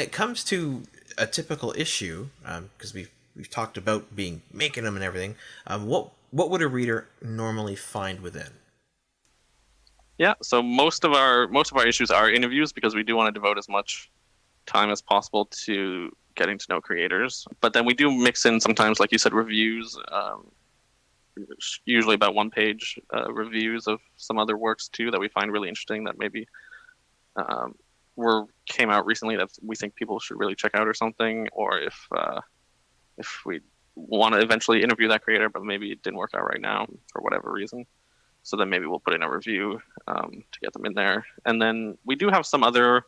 it comes to a typical issue, because we've talked about making them and everything, what would a reader normally find within? Yeah, so most of our issues are interviews because we do want to devote as much time as possible to getting to know creators. But then we do mix in sometimes, like you said, reviews. Usually about one-page reviews of some other works too that we find really interesting that maybe came out recently that we think people should really check out or something. Or if we want to eventually interview that creator, but maybe it didn't work out right now for whatever reason. So then maybe we'll put in a review to get them in there. And then we do have some other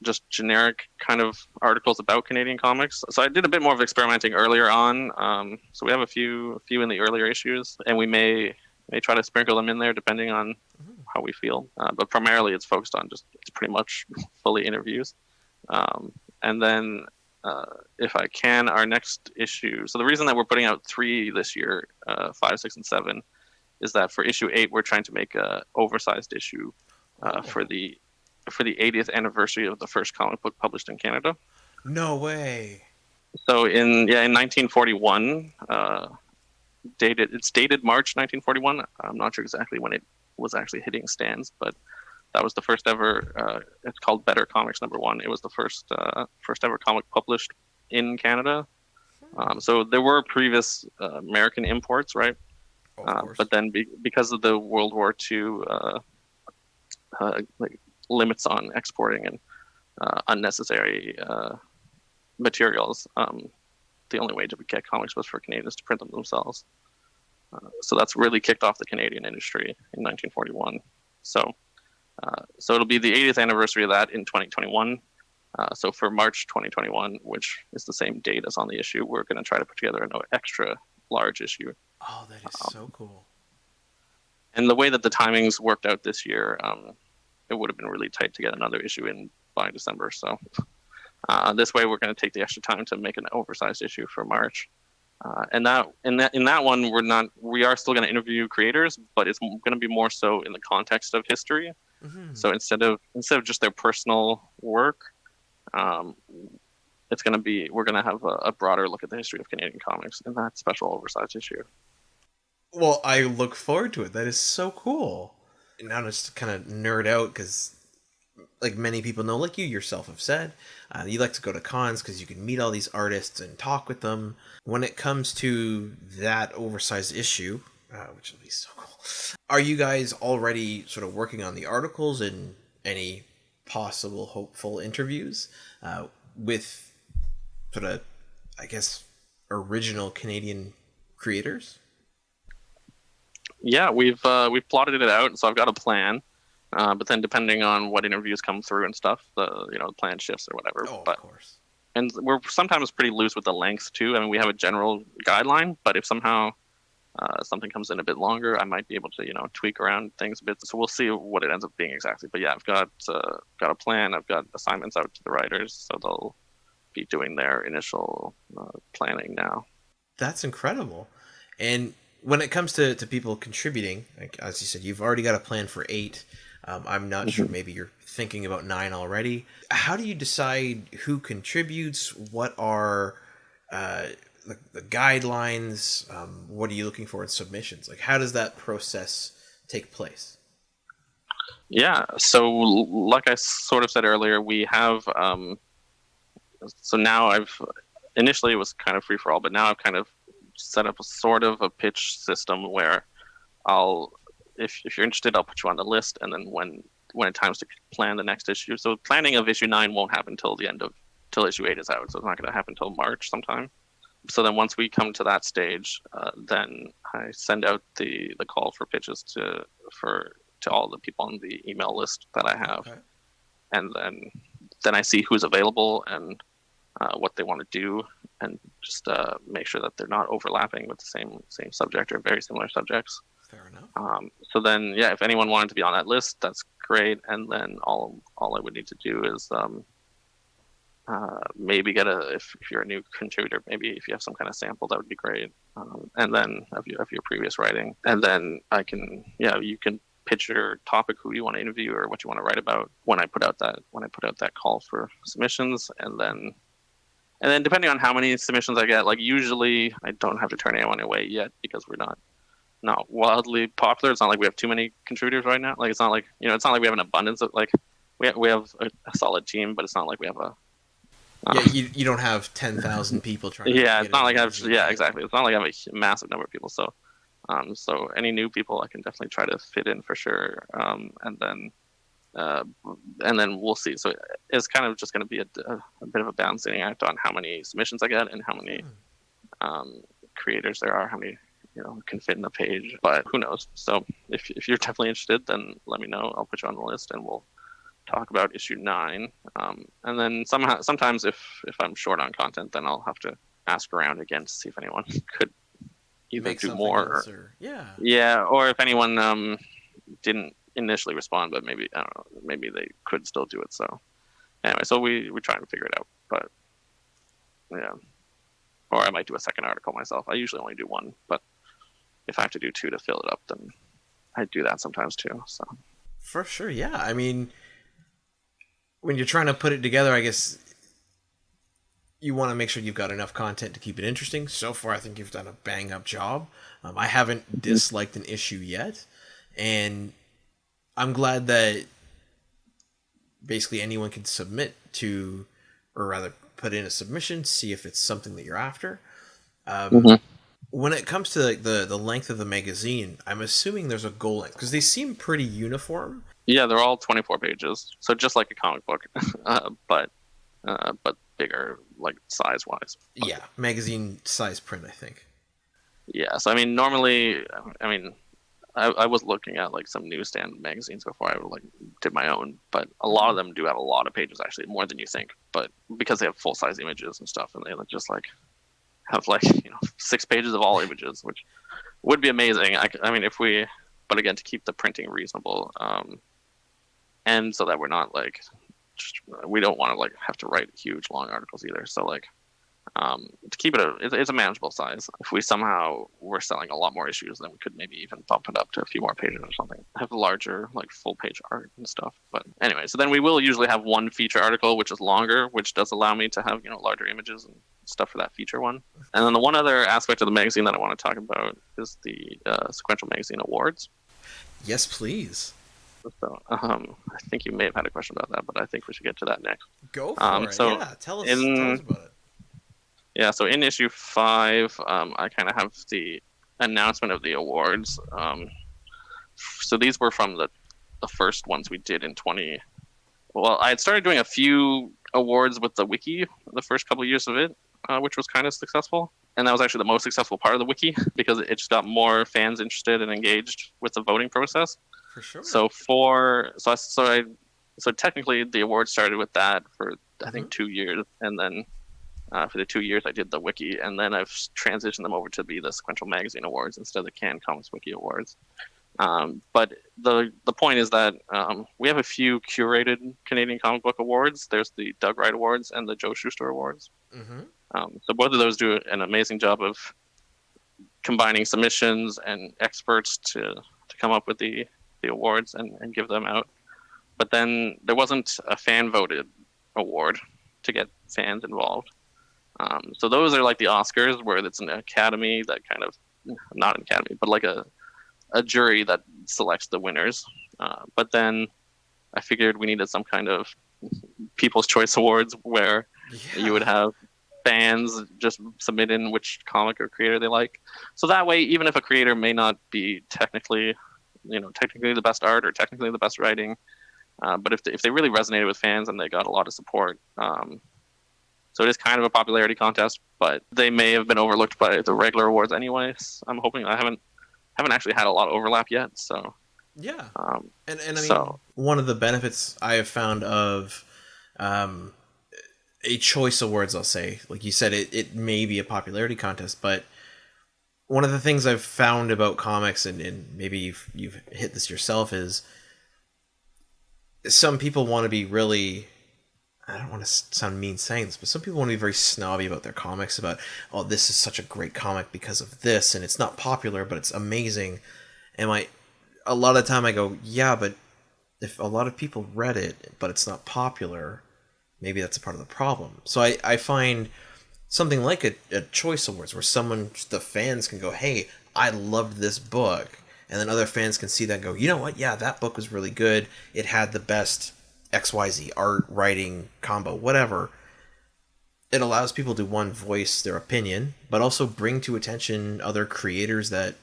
just generic kind of articles about Canadian comics. So I did a bit more of experimenting earlier on. So we have a few in the earlier issues, and we may try to sprinkle them in there depending on how we feel. But primarily it's focused on it's pretty much fully interviews. And then if I can, our next issue. So the reason that we're putting out 3 this year, 5, 6, and 7, is that for issue 8 we're trying to make a oversized issue for the 80th anniversary of the first comic book published in Canada. No way. So in 1941, it's dated March 1941. I'm not sure exactly when it was actually hitting stands, but that was the first ever. It's called Better Comics #1. It was the first ever comic published in Canada. So there were previous American imports, right? But then because of the World War II limits on exporting and unnecessary materials, the only way to get comics was for Canadians to print them themselves. So that's really kicked off the Canadian industry in 1941. So it'll be the 80th anniversary of that in 2021. So for March 2021, which is the same date as on the issue, we're going to try to put together an extra large issue. Oh, that is so cool. And the way that the timings worked out this year, it would have been really tight to get another issue in by December. So this way, we're going to take the extra time to make an oversized issue for March. And in that one, we are still going to interview creators, but it's going to be more so in the context of history. Mm-hmm. So instead of just their personal work, we're going to have a broader look at the history of Canadian comics in that special oversized issue. Well, I look forward to it. That is so cool. And now just to kind of nerd out, because like many people know, like you yourself have said, you like to go to cons because you can meet all these artists and talk with them. When it comes to that oversized issue, which will be so cool, are you guys already sort of working on the articles and any possible hopeful interviews with sort of, I guess, original Canadian creators? Yeah, we've plotted it out, so I've got a plan. But then depending on what interviews come through and stuff, the plan shifts or whatever. Oh, but, of course. And we're sometimes pretty loose with the length too. I mean, we have a general guideline, but if somehow something comes in a bit longer, I might be able to tweak around things a bit. So we'll see what it ends up being exactly. But yeah, I've got a plan. I've got assignments out to the writers, so they'll be doing their initial planning now. That's incredible. And when it comes to people contributing, like, as you said, you've already got a plan for 8. I'm not sure, maybe you're thinking about 9 already. How do you decide who contributes? What are the guidelines? What are you looking for in submissions? Like, how does that process take place? Yeah, so like I sort of said earlier, we have so now initially it was kind of free for all, but now I've kind of set up a sort of a pitch system where if you're interested, I'll put you on the list, and then when it's time to plan the next issue. So planning of issue 9 won't happen till issue 8 is out, so it's not going to happen till March sometime. So then once we come to that stage, then I send out the call for pitches to all the people on the email list that I have, okay. And then I see who's available and what they want to do, and just make sure that they're not overlapping with the same subject or very similar subjects. Fair enough. So then, yeah, if anyone wanted to be on that list, that's great. And then all I would need to do is maybe if you're a new contributor, maybe if you have some kind of sample, that would be great. And then of your previous writing, and then you can pitch your topic, who you want to interview, or what you want to write about when I put out that call for submissions, and then depending on how many submissions I get, like usually I don't have to turn anyone away yet because we're not wildly popular. It's not like we have too many contributors right now. Like it's not like we have an abundance of like we have a solid team, but it's not like we have a you don't have 10,000 people trying. Yeah, it's not like exactly. It's not like I have a massive number of people. So, so any new people I can definitely try to fit in for sure. And then we'll see. So it's kind of just going to be a bit of a balancing act on how many submissions I get and how many creators there are, how many can fit in the page. But who knows? So if you're definitely interested, then let me know. I'll put you on the list and we'll talk about issue 9. And then sometimes if I'm short on content, then I'll have to ask around again to see if anyone could either do more or if anyone didn't initially respond, but maybe I don't know, maybe they could still do it. So anyway, so we try and figure it out. But yeah, or I might do a second article myself. I usually only do one, but if I have to do 2 to fill it up, then I do that sometimes too. So for sure, yeah. I mean, when you're trying to put it together, I guess you want to make sure you've got enough content to keep it interesting. So far, I think you've done a bang-up job. I haven't disliked an issue yet, and I'm glad that basically anyone can submit to, or rather put in a submission, see if it's something that you're after. When it comes to like the length of the magazine, I'm assuming there's a goal length, because they seem pretty uniform. Yeah, they're all 24 pages, so just like a comic book, but bigger, like size-wise. Yeah, magazine size print, I think. Yeah, so I mean, normally, I was looking at like some newsstand magazines before I like did my own, but a lot of them do have a lot of pages, actually, more than you think. But because they have full-size images and stuff, and they just like have like 6 pages of all images, which would be amazing. I mean, but again, to keep the printing reasonable. And so that we're not like, we don't want to like have to write huge long articles either. So like, to keep it, it's a manageable size. If we somehow were selling a lot more issues, then we could maybe even bump it up to a few more pages or something. Have larger like full page art and stuff. But anyway, so then we will usually have one feature article, which is longer, which does allow me to have larger images and stuff for that feature one. And then the one other aspect of the magazine that I want to talk about is the Sequential Magazine Awards. Yes, please. So, I think you may have had a question about that, but I think we should get to that next. Go for it. So yeah, tell us about it. Yeah, so in issue 5, I kind of have the announcement of the awards. So these were from the first ones we did in 20. Well, I had started doing a few awards with the wiki the first couple of years of it, which was kind of successful. And that was actually the most successful part of the wiki because it just got more fans interested and engaged with the voting process. For sure. So technically the award started with that for I think 2 years, and then for the 2 years I did the wiki, and then I've transitioned them over to be the Sequential Magazine Awards instead of the Canned Comics Wiki Awards. But the point is that we have a few curated Canadian comic book awards. There's the Doug Wright Awards and the Joe Shuster Awards. So both of those do an amazing job of combining submissions and experts to come up with the awards and give them out. But then there wasn't a fan voted award to get fans involved. So those are like the Oscars, where it's an academy that kind of, not an academy, but like a jury that selects the winners. But then I figured we needed some kind of People's Choice Awards where you would have fans just submit in which comic or creator they like. So that way, even if a creator may not be technically the best art or technically the best writing, but if they really resonated with fans and they got a lot of support, so it is kind of a popularity contest, but they may have been overlooked by the regular awards anyways. I'm hoping. I haven't actually had a lot of overlap yet, so yeah. And I mean, one of the benefits I have found of a choice awards, I'll say, like you said, it may be a popularity contest, but one of the things I've found about comics, and maybe you've hit this yourself, is some people want to be really, I don't want to sound mean saying this, but some people want to be very snobby about their comics, about, oh, this is such a great comic because of this, and it's not popular, but it's amazing. And a lot of the time I go, yeah, but if a lot of people read it, but it's not popular, maybe that's a part of the problem. So I find something like a Choice Awards where the fans can go, hey, I loved this book. And then other fans can see that and go, you know what? Yeah, that book was really good. It had the best XYZ art, writing, combo, whatever. It allows people to, one, voice their opinion, but also bring to attention other creators that,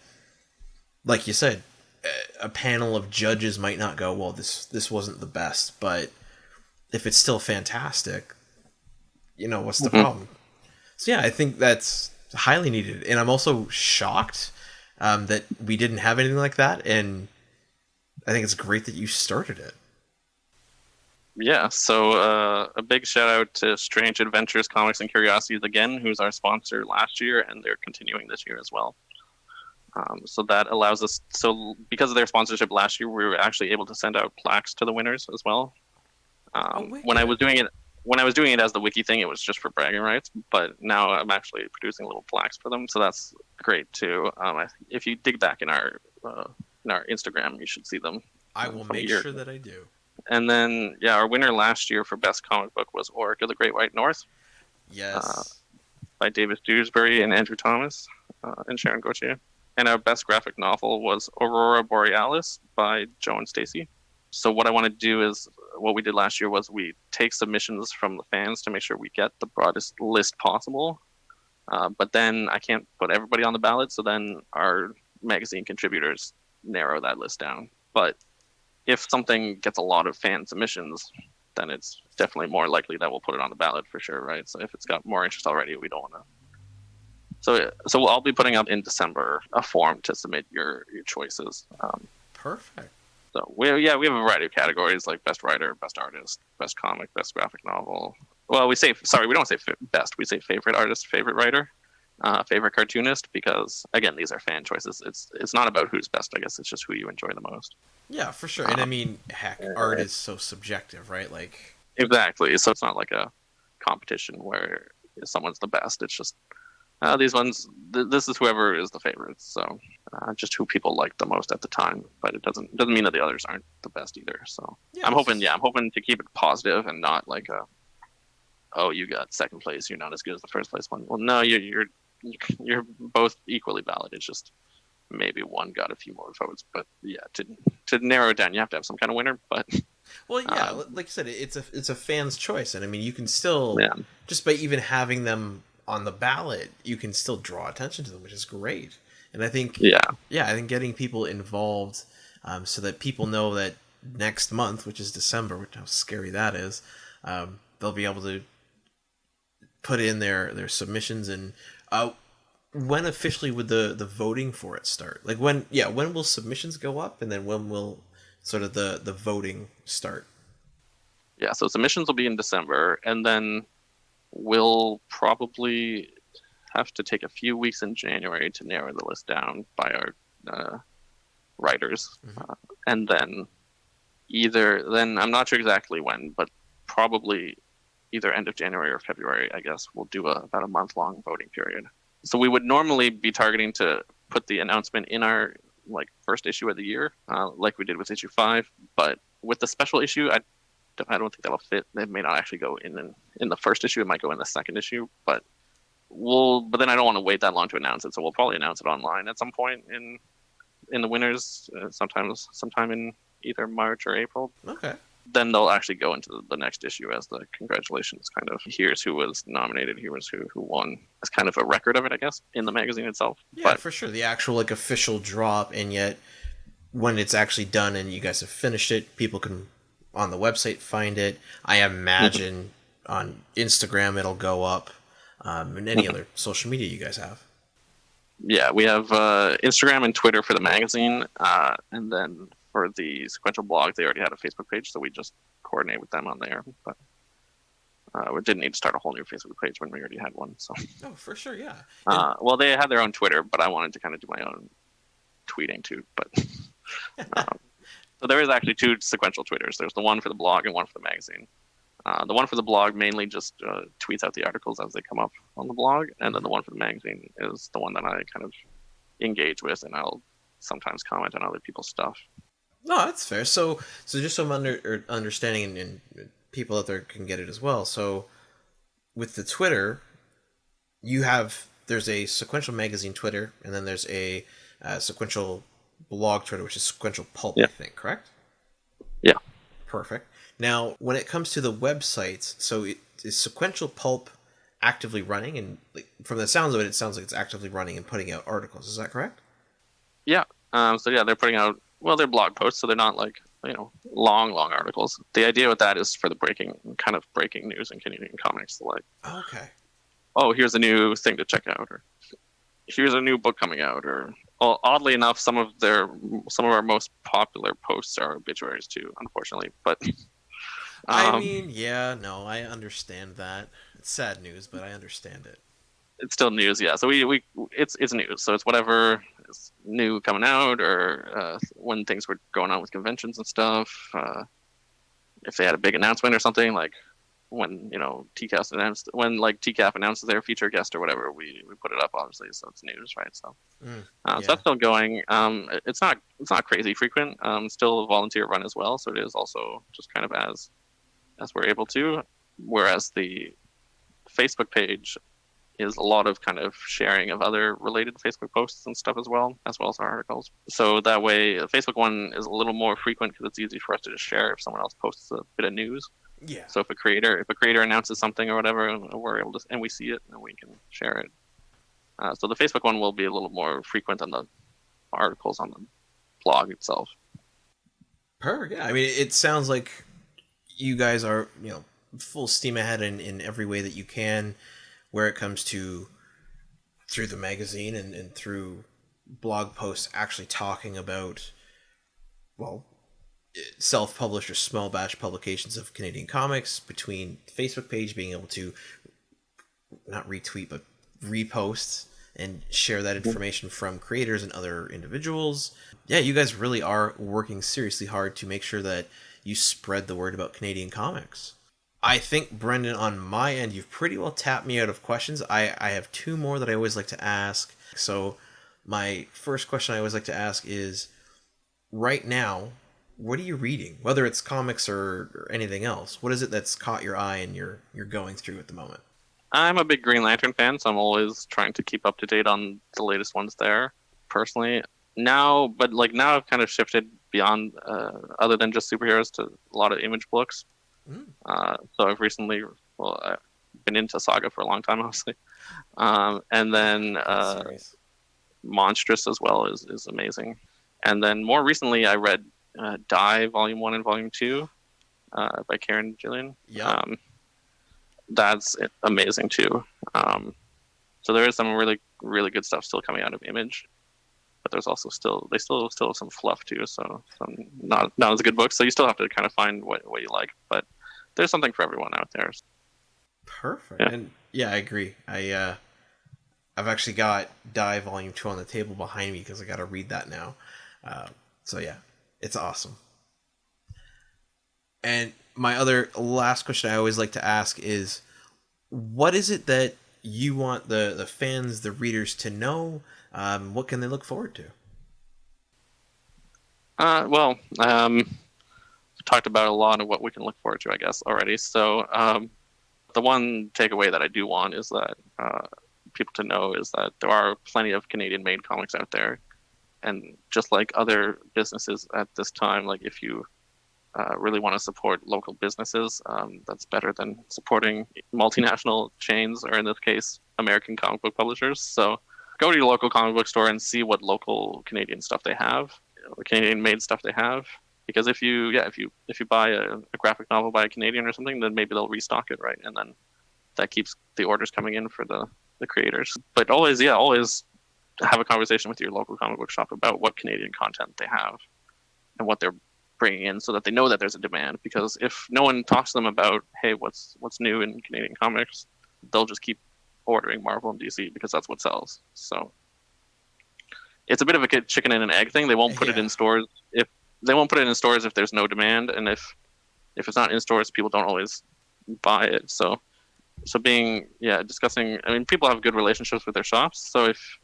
like you said, a panel of judges might not go, well, this wasn't the best, but if it's still fantastic, what's the Mm-hmm. problem? So yeah, I think that's highly needed, and I'm also shocked that we didn't have anything like that, and I think it's great that you started it. Yeah, so a big shout out to Strange Adventures Comics and Curiosities again, who's our sponsor last year, and they're continuing this year as well. So that allows us. So because of their sponsorship last year, we were actually able to send out plaques to the winners as well. When I was doing it as the wiki thing, it was just for bragging rights. But now I'm actually producing little plaques for them, so that's great too. If you dig back in our Instagram, you should see them. I will make sure that I do. And then, yeah, our winner last year for best comic book was Orc of the Great White North. Yes. By Davis Dewsbury and Andrew Thomas and Sharon Gauthier. And our best graphic novel was Aurora Borealis by Joe and Stacy. So what I want to do is, what we did last year was we take submissions from the fans to make sure we get the broadest list possible. But then I can't put everybody on the ballot, so then our magazine contributors narrow that list down. But if something gets a lot of fan submissions, then it's definitely more likely that we'll put it on the ballot for sure, right? So if it's got more interest already, we don't want to. So I'll be putting up in December a form to submit your choices. Perfect. So we have a variety of categories like best writer, best artist, best comic, best graphic novel. Well, we don't say best. We say favorite artist, favorite writer, favorite cartoonist, because again, these are fan choices. It's not about who's best. I guess it's just who you enjoy the most. Yeah, for sure. And I mean, heck, art is so subjective, right? Like, exactly. So it's not like a competition where someone's the best. It's just these ones. This is whoever is the favorite. So just who people like the most at the time. But it doesn't mean that the others aren't the best either. So yeah, I'm hoping to keep it positive and not like oh, you got second place, you're not as good as the first place one. Well, no, you're both equally valid. It's just maybe one got a few more votes, but yeah, to narrow it down, you have to have some kind of winner. But well, yeah, like you said, it's a fan's choice, and I mean, you can still just by even having them on the ballot, you can still draw attention to them, which is great. And I think I think getting people involved, so that people know that next month, which is December, which how scary that is, they'll be able to put in their submissions. And when officially would the voting for it start? Like when will submissions go up, and then when will sort of the voting start? Yeah, so submissions will be in December, and then we'll probably have to take a few weeks in January to narrow the list down by our writers, and then then I'm not sure exactly when, but probably either end of January or February, I guess, we'll do about a month-long voting period. So we would normally be targeting to put the announcement in our first issue of the year, like we did with issue 5. But with the special issue, I don't think that'll fit. It may not actually go in the first issue. It might go in the second issue. But then I don't want to wait that long to announce it. So we'll probably announce it online at some point in the winners, sometime in either March or April. Okay. Then they'll actually go into the next issue as the congratulations kind of, here's who was nominated, here's who won, as kind of a record of it, I guess, in the magazine itself. Yeah, for sure. The actual official drop, and yet when it's actually done and you guys have finished it, people can on the website find it. I imagine on Instagram it'll go up, and any other social media you guys have. Yeah, we have Instagram and Twitter for the magazine, and then for the Sequential blog, they already had a Facebook page, so we just coordinate with them on there. But we didn't need to start a whole new Facebook page when we already had one. So. Oh, for sure, yeah. Well, they had their own Twitter, but I wanted to kind of do my own tweeting too. But so there is actually 2 Sequential Twitters. There's the one for the blog and one for the magazine. The one for the blog mainly just tweets out the articles as they come up on the blog, and then the one for the magazine is the one that I kind of engage with, and I'll sometimes comment on other people's stuff. No, that's fair. So just so I'm understanding, and people out there can get it as well. So with the Twitter, there's a Sequential Magazine Twitter, and then there's a Sequential blog Twitter, which is Sequential Pulp, Yeah. I think, correct? Yeah. Perfect. Now, when it comes to the websites, is Sequential Pulp actively running? And from the sounds of it sounds like it's actively running and putting out articles. Is that correct? Yeah. So yeah, they're putting out, well, they're blog posts, so they're not like, long articles. The idea with that is for the breaking news in Canadian comics. Like, Okay. oh, here's a new thing to check out, or here's a new book coming out, or, well, oddly enough, some of our most popular posts are obituaries too, unfortunately. But I mean, yeah, no, I understand that. It's sad news, but I understand it. it's still news, yeah. So it's news. So it's whatever is new coming out, or when things were going on with conventions and stuff. If they had a big announcement or something, like when TCAF announces their feature guest or whatever, we put it up, obviously. So it's news, right? So Yeah. so that's still going. It's not crazy frequent. Still a volunteer run as well. So it is also just kind of as we're able to. Whereas the Facebook page is a lot of kind of sharing of other related Facebook posts and stuff as well as our articles. So that way, the Facebook one is a little more frequent because it's easy for us to just share if someone else posts a bit of news. Yeah. So if a creator announces something or whatever, we're able to, and we see it, and we can share it. So the Facebook one will be a little more frequent than the articles on the blog itself. Perfect. Yeah. I mean, it sounds like you guys are, full steam ahead in every way that you can, where it comes to through the magazine and through blog posts actually talking about, well, self-published or small batch publications of Canadian comics, between Facebook page being able to not retweet but repost and share that information from creators and other individuals. Yeah, you guys really are working seriously hard to make sure that you spread the word about Canadian comics. I think, Brendan, on my end, you've pretty well tapped me out of questions. I have two more that I always like to ask. So my first question I always like to ask is, right now, what are you reading? Whether it's comics or anything else, what is it that's caught your eye and you're going through at the moment? I'm a big Green Lantern fan, so I'm always trying to keep up to date on the latest ones there, personally. Now I've kind of shifted beyond, other than just superheroes, to a lot of image books. So I've recently, I've been into Saga for a long time, obviously. And then Monstrous as well is amazing. And then more recently, I read Die Volume 1 and Volume 2 by Karen Gillian. Yeah. That's amazing too. So there is some really, really good stuff still coming out of Image, but there's also still have some fluff too. So some not as good books. So you still have to kind of find what you like, but there's something for everyone out there. Perfect. Yeah. And yeah, I agree. I've actually got Die Volume 2 on the table behind me because I got to read that now. So yeah, it's awesome. And my other last question I always like to ask is, what is it that you want the fans, the readers to know? What can they look forward to? Talked about a lot of what we can look forward to, I guess, already. So the one takeaway that I do want is that people to know is that there are plenty of Canadian-made comics out there. And just like other businesses at this time, like if you really want to support local businesses, that's better than supporting multinational chains, or in this case, American comic book publishers. So go to your local comic book store and see what local Canadian stuff they have, Canadian-made stuff they have. Because if you buy a graphic novel by a Canadian or something, then maybe they'll restock it, right? And then that keeps the orders coming in for the creators. But always have a conversation with your local comic book shop about what Canadian content they have and what they're bringing in, so that they know that there's a demand. Because if no one talks to them about, hey, what's new in Canadian comics, they'll just keep ordering Marvel and DC because that's what sells. So it's a bit of a chicken and an egg thing. They won't put it in stores if there's no demand, and if it's not in stores, people don't always buy it. So discussing. I mean, people have good relationships with their shops. So if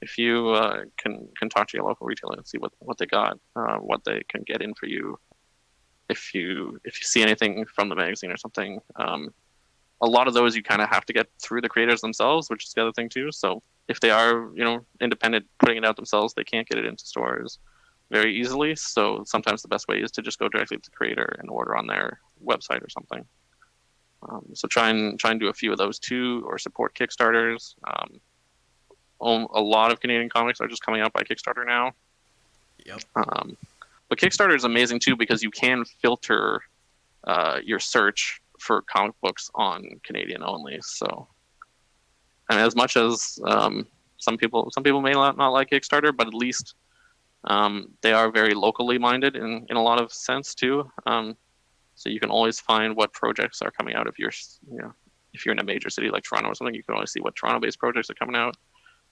if you can talk to your local retailer and see what they got, what they can get in for you. If you see anything from the magazine or something, a lot of those you kind of have to get through the creators themselves, which is the other thing too. So if they are, independent, putting it out themselves, they can't get it into stores very easily. So sometimes the best way is to just go directly to the creator and order on their website or something. So try and do a few of those too, or support Kickstarters. A lot of Canadian comics are just coming out by Kickstarter now. Yep. But Kickstarter is amazing too because you can filter your search for comic books on Canadian only. So, and as much as some people may not like Kickstarter, but at least they are very locally minded in a lot of sense too. So you can always find what projects are coming out if you're in a major city like Toronto or something. You can always see what Toronto-based projects are coming out,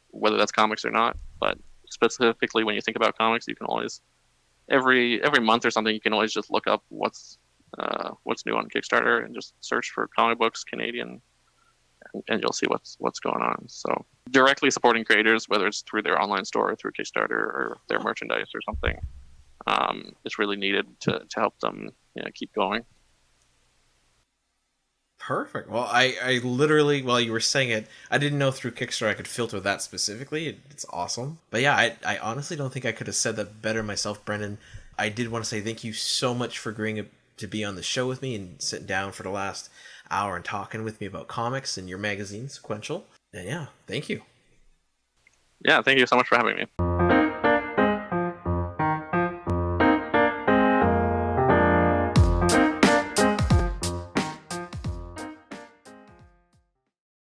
whether that's comics or not. But specifically, when you think about comics, you can always every month or something, you can always just look up what's new on Kickstarter and just search for comic books Canadian, and you'll see what's going on. So directly supporting creators, whether it's through their online store or through Kickstarter or their merchandise or something, is really needed to help them keep going. Perfect. Well, I literally, while you were saying it, I didn't know through Kickstarter I could filter that specifically. It's awesome. But yeah, I honestly don't think I could have said that better myself, Brendan. I did want to say thank you so much for agreeing to be on the show with me and sitting down for the last hour and talking with me about comics and your magazine, Sequential. And yeah, thank you. Yeah, thank you so much for having me.